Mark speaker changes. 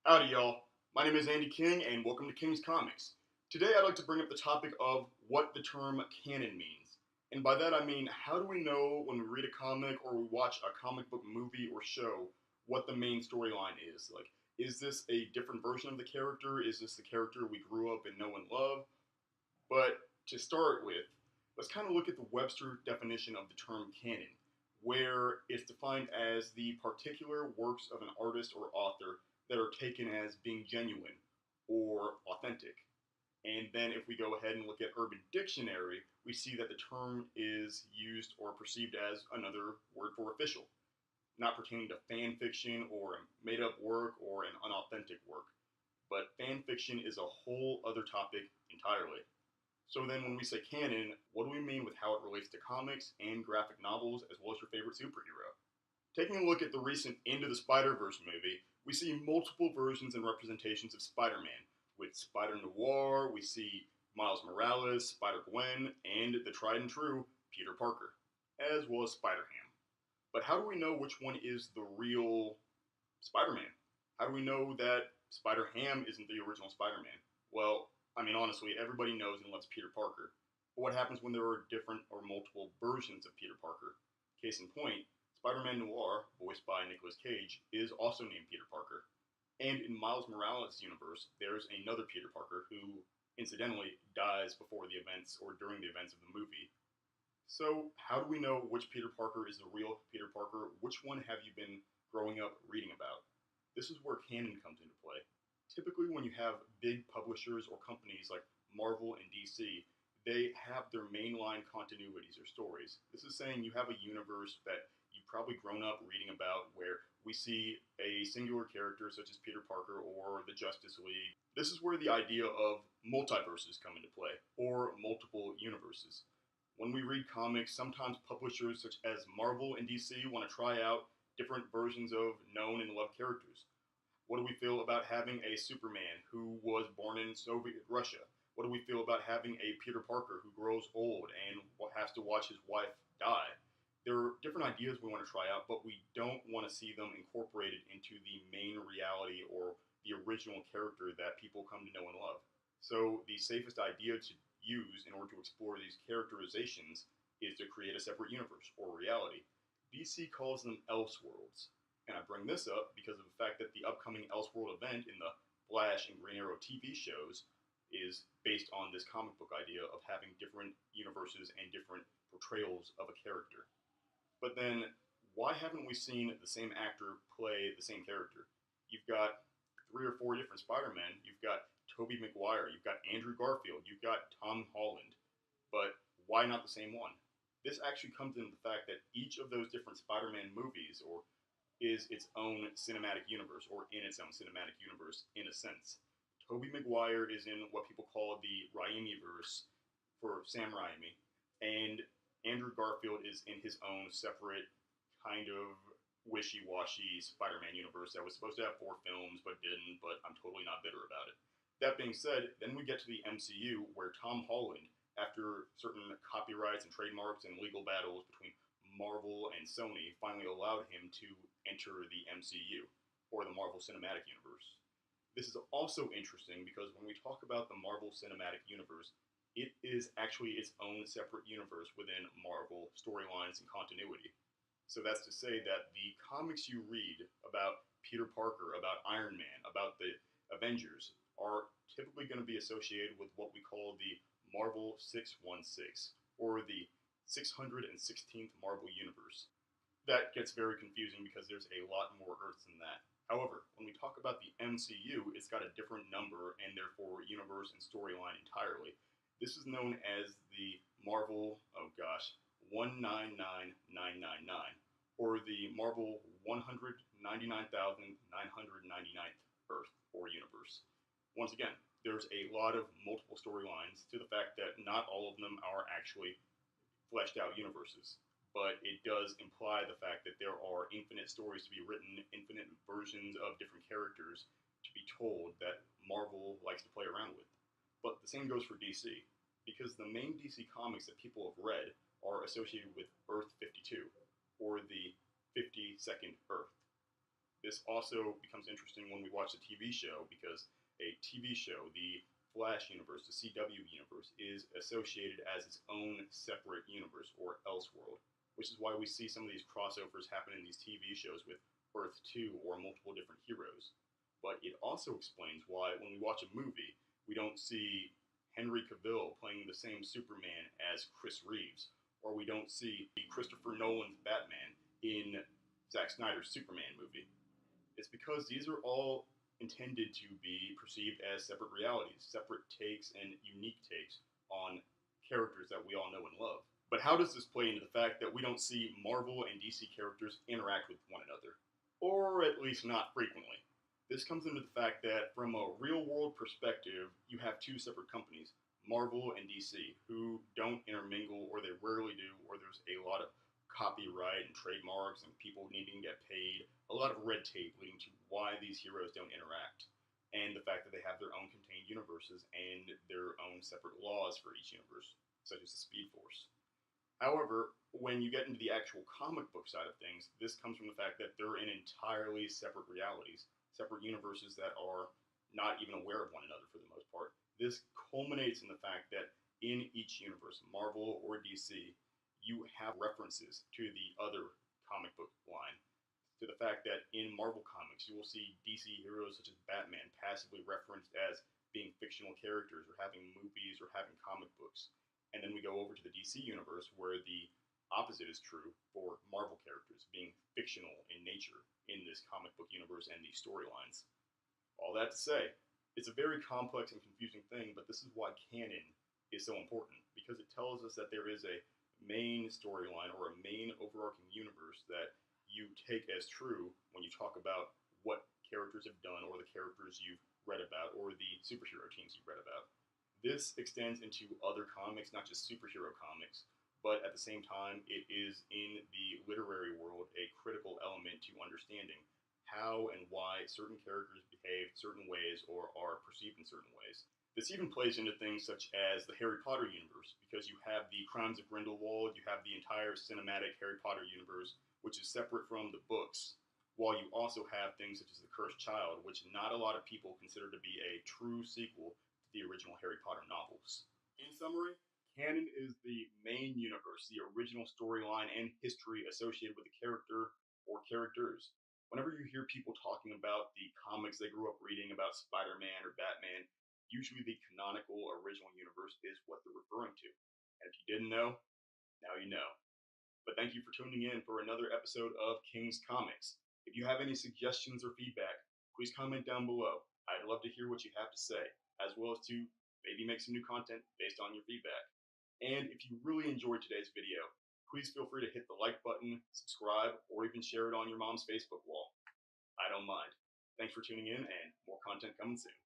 Speaker 1: Howdy, y'all. My name is Andy King, and welcome to King's Comics. Today, I'd like to bring up the topic of what the term canon means. And by that, I mean, how do we know when we read a comic or we watch a comic book movie or show what the main storyline is? Like, is this a different version of the character? Is this the character we grew up and know and love? But to start with, let's kind of look at the Webster definition of the term canon, where it's defined as the particular works of an artist or author that are taken as being genuine or authentic. And then if we go ahead and look at Urban Dictionary, we see that the term is used or perceived as another word for official, not pertaining to fan fiction or a made up work or an unauthentic work. But fan fiction is a whole other topic entirely. So then when we say canon, what do we mean with how it relates to comics and graphic novels as well as your favorite superhero? Taking a look at the recent Into the Spider-Verse movie, we see multiple versions and representations of Spider-Man. With Spider-Noir, we see Miles Morales, Spider-Gwen, and the tried and true Peter Parker, as well as Spider-Ham. But how do we know which one is the real Spider-Man? How do we know that Spider-Ham isn't the original Spider-Man? Well, I mean, honestly, everybody knows and loves Peter Parker. But what happens when there are different or multiple versions of Peter Parker? Case in point, Spider-Man Noir, voiced by Nicolas Cage, is also named Peter Parker. And in Miles Morales' universe, there's another Peter Parker who, incidentally, dies before the events or during the events of the movie. So, how do we know which Peter Parker is the real Peter Parker? Which one have you been growing up reading about? This is where canon comes into play. Typically, when you have big publishers or companies like Marvel and DC, they have their mainline continuities or stories. This is saying you have a universe that you've probably grown up reading about where we see a singular character such as Peter Parker or the Justice League. This is where the idea of multiverses come into play, or multiple universes. When we read comics, sometimes publishers such as Marvel and DC want to try out different versions of known and loved characters. What do we feel about having a Superman who was born in Soviet Russia? What do we feel about having a Peter Parker who grows old and has to watch his wife die? There are different ideas we want to try out, but we don't want to see them incorporated into the main reality or the original character that people come to know and love. So the safest idea to use in order to explore these characterizations is to create a separate universe or reality. DC calls them Elseworlds. And I bring this up because of the fact that the upcoming Elseworld event in the Flash and Green Arrow TV shows is based on this comic book idea of having different universes and different portrayals of a character. But then, why haven't we seen the same actor play the same character? You've got three or four different Spider-Men. You've got Tobey Maguire. You've got Andrew Garfield. You've got Tom Holland. But why not the same one? This actually comes into the fact that each of those different Spider-Man movies or is its own cinematic universe, or in its own cinematic universe, in a sense. Tobey Maguire is in what people call the Raimiverse for Sam Raimi, and Andrew Garfield is in his own separate kind of wishy-washy Spider-Man universe that was supposed to have four films but didn't, but I'm totally not bitter about it. That being said, then we get to the MCU where Tom Holland, after certain copyrights and trademarks and legal battles between Marvel and Sony, finally allowed him to enter the MCU, or the Marvel Cinematic Universe. This is also interesting because when we talk about the Marvel Cinematic Universe, it is actually its own separate universe within Marvel storylines and continuity. So that's to say that the comics you read about Peter Parker, about Iron Man, about the Avengers are typically going to be associated with what we call the Marvel 616, or the 616th Marvel Universe. That gets very confusing because there's a lot more Earths than that. However, when we talk about the MCU, it's got a different number and therefore universe and storyline entirely. This is known as the Marvel, 199999, or the Marvel 199,999th Earth or universe. Once again, there's a lot of multiple storylines to the fact that not all of them are actually fleshed out universes. But it does imply the fact that there are infinite stories to be written, infinite versions of different characters to be told that Marvel likes to play around with. But the same goes for DC, because the main DC comics that people have read are associated with Earth 52, or the 52nd Earth. This also becomes interesting when we watch a TV show because a TV show, the Flash universe, the CW universe, is associated as its own separate universe or Elseworld, which is why we see some of these crossovers happen in these TV shows with Earth 2 or multiple different heroes. But it also explains why when we watch a movie, we don't see Henry Cavill playing the same Superman as Chris Reeves, or we don't see Christopher Nolan's Batman in Zack Snyder's Superman movie. It's because these are all intended to be perceived as separate realities, separate takes, and unique takes on characters that we all know and love. But how does this play into the fact that we don't see Marvel and DC characters interact with one another? Or at least not frequently. This comes into the fact that from a real world perspective, you have two separate companies, Marvel and DC, who don't intermingle, or they rarely do, or there's a lot of copyright and trademarks and people needing to get paid, a lot of red tape leading to why these heroes don't interact, and the fact that they have their own contained universes and their own separate laws for each universe, such as the Speed Force. However, when you get into the actual comic book side of things, this comes from the fact that they're in entirely separate realities, separate universes that are not even aware of one another for the most part. This culminates in the fact that in each universe, Marvel or DC, you have references to the other comic book line. To the fact that in Marvel Comics, you will see DC heroes such as Batman passively referenced as being fictional characters or having movies or having comic books. And then we go over to the DC universe where the opposite is true for Marvel characters being fictional in nature in this comic book universe and these storylines. All that to say, it's a very complex and confusing thing, but this is why canon is so important, because it tells us that there is a main storyline or a main overarching universe that you take as true when you talk about what characters have done or the characters you've read about or the superhero teams you've read about. This extends into other comics, not just superhero comics, but at the same time, it is in the literary world a critical element to understanding how and why certain characters behave certain ways or are perceived in certain ways. This even plays into things such as the Harry Potter universe, because you have the Crimes of Grindelwald, you have the entire cinematic Harry Potter universe, which is separate from the books, while you also have things such as The Cursed Child, which not a lot of people consider to be a true sequel to the original Harry Potter novels. In summary, canon is the main universe, the original storyline and history associated with the character or characters. Whenever you hear people talking about the comics they grew up reading about Spider-Man or Batman, usually the canonical original universe is what they're referring to. And if you didn't know, now you know. But thank you for tuning in for another episode of King's Comics. If you have any suggestions or feedback, please comment down below. I'd love to hear what you have to say, as well as to maybe make some new content based on your feedback. And if you really enjoyed today's video, please feel free to hit the like button, subscribe, or even share it on your mom's Facebook wall. I don't mind. Thanks for tuning in, and more content coming soon.